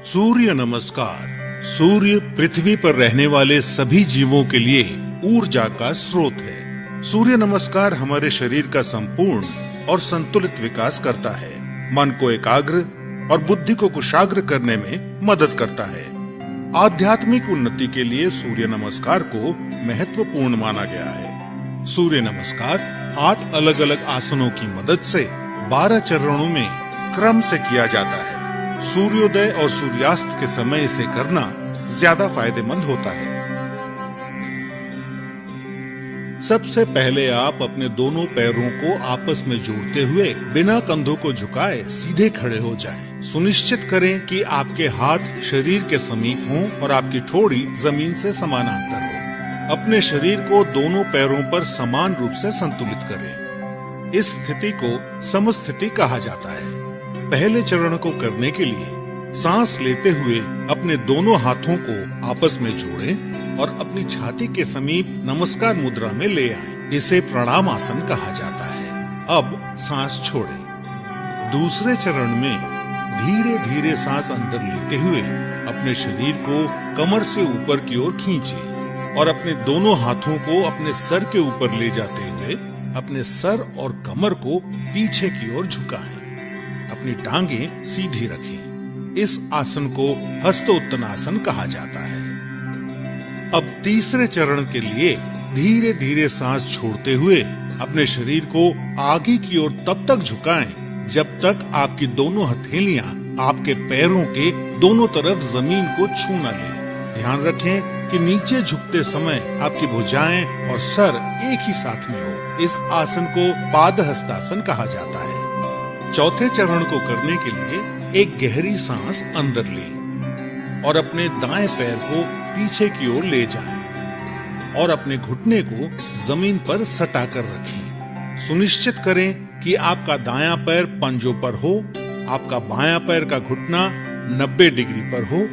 सूर्य नमस्कार। सूर्य पृथ्वी पर रहने वाले सभी जीवों के लिए ऊर्जा का स्रोत है। सूर्य नमस्कार हमारे शरीर का संपूर्ण और संतुलित विकास करता है, मन को एकाग्र और बुद्धि को कुशाग्र करने में मदद करता है। आध्यात्मिक उन्नति के लिए सूर्य नमस्कार को महत्वपूर्ण माना गया है। सूर्य नमस्कार 8 अलग अलग आसनों की मदद से 12 चरणों में क्रम से किया जाता है। सूर्योदय और सूर्यास्त के समय इसे करना ज्यादा फायदेमंद होता है। सबसे पहले आप अपने दोनों पैरों को आपस में जोड़ते हुए बिना कंधों को झुकाए सीधे खड़े हो जाएं। सुनिश्चित करें कि आपके हाथ शरीर के समीप हों और आपकी ठोड़ी जमीन से समानांतर हो। अपने शरीर को दोनों पैरों पर समान रूप से संतुलित करें। इस स्थिति को समस्थिति कहा जाता है। पहले चरण को करने के लिए सांस लेते हुए अपने दोनों हाथों को आपस में जोड़ें और अपनी छाती के समीप नमस्कार मुद्रा में ले आएं। इसे प्रणाम आसन कहा जाता है। अब सांस छोड़ें। दूसरे चरण में धीरे धीरे सांस अंदर लेते हुए अपने शरीर को कमर से ऊपर की ओर खींचें और अपने दोनों हाथों को अपने सर के ऊपर ले जाते हुए अपने सर और कमर को पीछे की ओर झुकाएं। अपनी टांगें सीधी रखें। इस आसन को हस्तोत्तनासन कहा जाता है। अब तीसरे चरण के लिए धीरे धीरे सांस छोड़ते हुए अपने शरीर को आगे की ओर तब तक झुकाएं जब तक आपकी दोनों हथेलियां आपके पैरों के दोनों तरफ जमीन को छू न लें। ध्यान रखें कि नीचे झुकते समय आपकी भुजाएं और सर एक ही साथ में हो। इस आसन को पादहस्तासन कहा जाता है। चौथे चरण को करने के लिए एक गहरी सांस अंदर लें और अपने दाएं पैर को पीछे की ओर ले जाएं और अपने घुटने को जमीन पर सटा कर रखें। सुनिश्चित करें कि आपका दायां पैर पंजों पर हो, आपका बायां पैर का घुटना 90 डिग्री पर हो,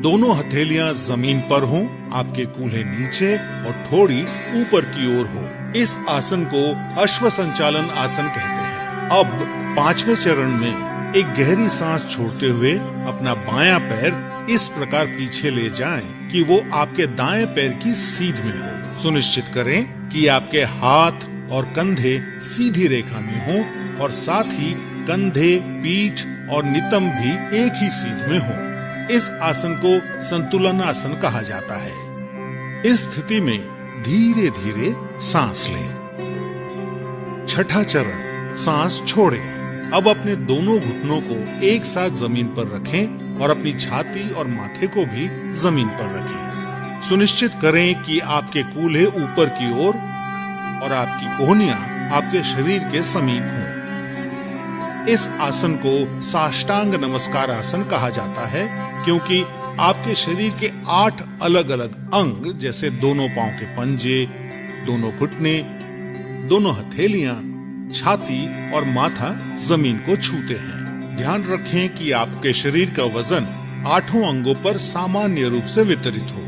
दोनों हथेलियां जमीन पर हों, आपके कूल्हे नीचे और ठोड़ी ऊपर की ओर हो। इस आसन को अश्व संचालन आसन कहते हैं। अब पांचवें चरण में एक गहरी सांस छोड़ते हुए अपना बायां पैर इस प्रकार पीछे ले जाएं कि वो आपके दाएं पैर की सीध में हो। सुनिश्चित करें कि आपके हाथ और कंधे सीधी रेखा में हों और साथ ही कंधे, पीठ और नितंब भी एक ही सीध में हों। इस आसन को संतुलन आसन कहा जाता है। इस स्थिति में धीरे धीरे सांस लें। छठा चरण, सांस छोड़ें। अब अपने दोनों घुटनों को एक साथ जमीन पर रखें और अपनी छाती और माथे को भी जमीन पर रखें। सुनिश्चित करें कि आपके कूल्हे ऊपर की ओर और आपकी कोहनियां आपके शरीर के समीप हों। इस आसन को साष्टांग नमस्कार आसन कहा जाता है क्योंकि आपके शरीर के 8 अलग अलग अंग जैसे दोनों पांव के पंजे, दोनों घुटने, दोनों हथेलियां, छाती और माथा जमीन को छूते हैं। ध्यान रखें कि आपके शरीर का वजन 8 अंगों पर सामान्य रूप से वितरित हो।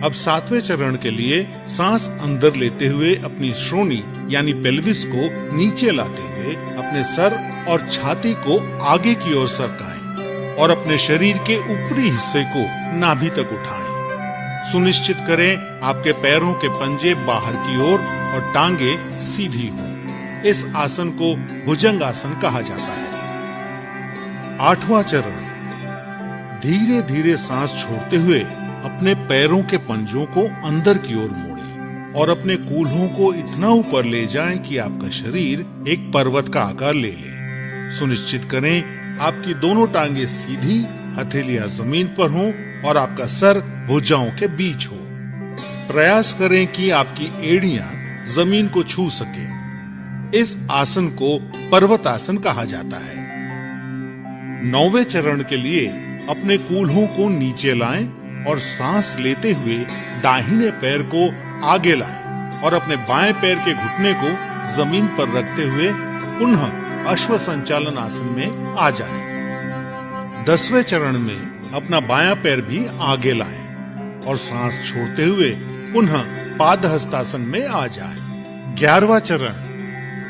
अब 7वें चरण के लिए सांस अंदर लेते हुए अपनी श्रोणी यानी पेल्विस को नीचे लाते हुए अपने सर और छाती को आगे की ओर सरकाएं और अपने शरीर के ऊपरी हिस्से को नाभि तक उठाएं। सुनिश्चित करें आपके पैरों के पंजे बाहर की ओर और टांगे सीधी हों। इस आसन को भुजंग आसन कहा जाता है। 8वां चरण, धीरे धीरे सांस छोड़ते हुए अपने पैरों के पंजों को अंदर की ओर मोड़ें और अपने कूल्हों को इतना ऊपर ले जाएं कि आपका शरीर एक पर्वत का आकार ले ले। सुनिश्चित करें आपकी दोनों टांगे सीधी, हथेलियां जमीन पर हों और आपका सर भुजाओं के बीच हो। प्रयास करें कि आपकी एड़ियां जमीन को छू सके। इस आसन को पर्वतासन कहा जाता है। 9वें चरण के लिए अपने कूल्हों को नीचे लाएं और सांस लेते हुए दाहिने पैर को आगे लाएं और अपने बाएं पैर के घुटने को जमीन पर रखते हुए पुनः अश्व संचालन आसन में आ जाएं। 10वें चरण में अपना बायां पैर भी आगे लाएं और सांस छोड़ते हुए पुनः पादहस्तासन में आ जाएं। 11वां चरण,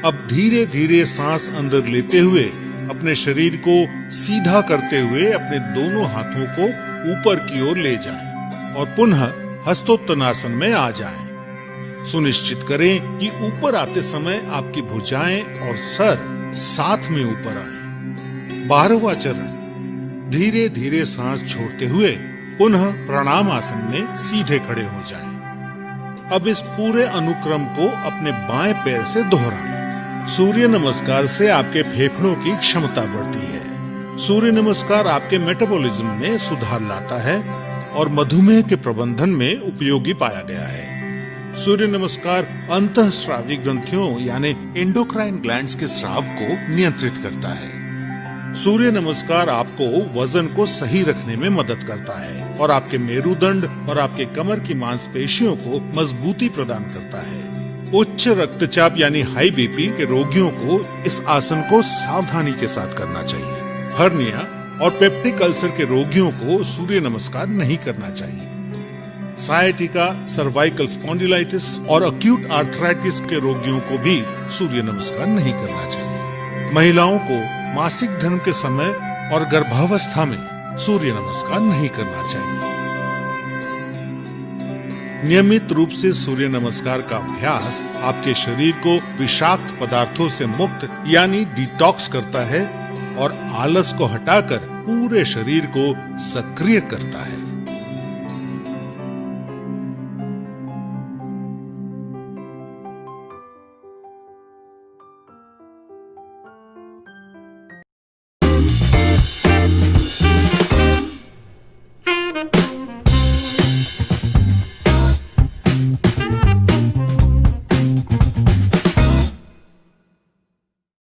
अब धीरे धीरे सांस अंदर लेते हुए अपने शरीर को सीधा करते हुए अपने दोनों हाथों को ऊपर की ओर ले जाएं और पुनः हस्तोत्तनासन में आ जाएं। सुनिश्चित करें कि ऊपर आते समय आपकी भुजाएं और सर साथ में ऊपर आए। 12वां चरण, धीरे धीरे सांस छोड़ते हुए पुनः प्रणाम आसन में सीधे खड़े हो जाएं। अब इस पूरे अनुक्रम को अपने बाएं पैर से दोहराएं। सूर्य नमस्कार से आपके फेफड़ों की क्षमता बढ़ती है। सूर्य नमस्कार आपके मेटाबॉलिज्म में सुधार लाता है और मधुमेह के प्रबंधन में उपयोगी पाया गया है। सूर्य नमस्कार अंतःस्रावी ग्रंथियों यानी एंडोक्राइन ग्लैंड्स के स्राव को नियंत्रित करता है। सूर्य नमस्कार आपको वजन को सही रखने में मदद करता है और आपके मेरुदंड और आपके कमर की मांसपेशियों को मजबूती प्रदान करता है। उच्च रक्तचाप यानी हाई बीपी के रोगियों को इस आसन को सावधानी के साथ करना चाहिए। हर्निया और पेप्टिक अल्सर के रोगियों को सूर्य नमस्कार नहीं करना चाहिए। सायटिका, सर्वाइकल स्पॉन्डिलाइटिस और अक्यूट आर्थराइटिस के रोगियों को भी सूर्य नमस्कार नहीं करना चाहिए। महिलाओं को मासिक धर्म के समय और गर्भावस्था में सूर्य नमस्कार नहीं करना चाहिए। नियमित रूप से सूर्य नमस्कार का अभ्यास आपके शरीर को विषाक्त पदार्थों से मुक्त यानी डिटॉक्स करता है और आलस को हटाकर पूरे शरीर को सक्रिय करता है।